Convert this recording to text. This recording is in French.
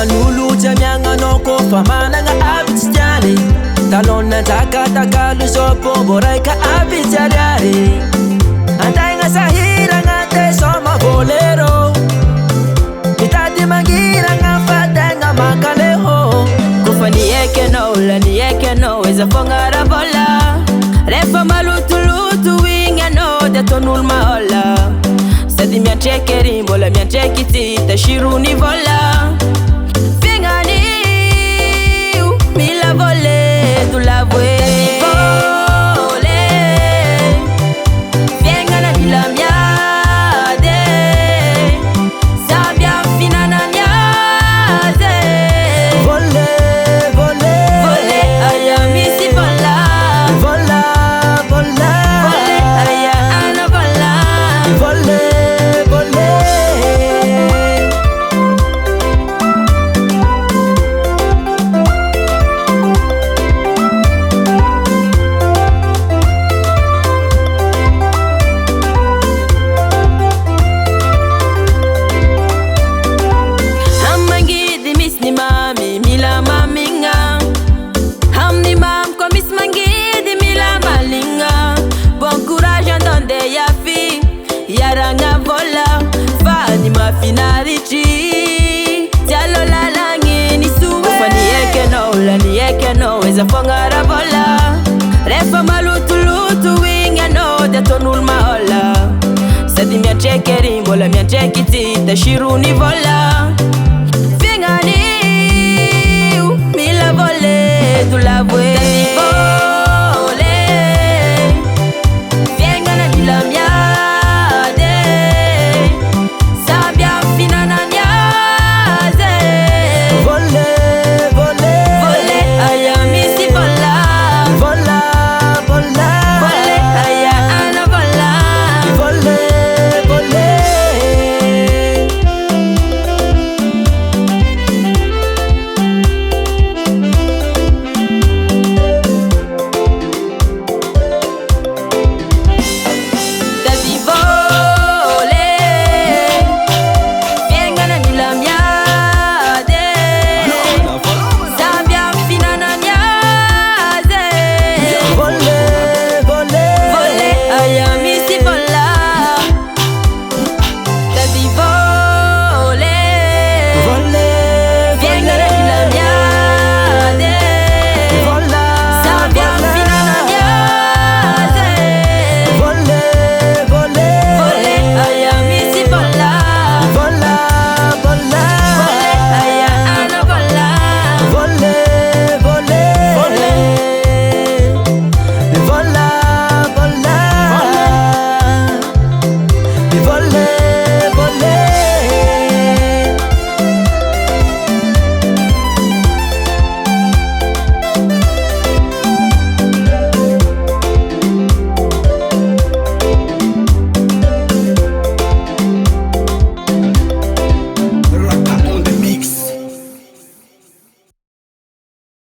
Lulu jamianga noko famana nga abitiani talona taka lusopo boraika abitiari andai nga sahira nga te soma bolero mitadi mangira nga fata nga makaleho kufani eke no eza fongara bola refa malutulutu winga no detonul maola sadi mianchekeri mbola mianchekiti tashiruni vola Yaranga vola fani mafinarichi tialo la langi ni suwe fani eke no eza fongara vola refa malutulutu winga no detonul maola sadi mianchekeri mbola mianchekiti tashiruni vola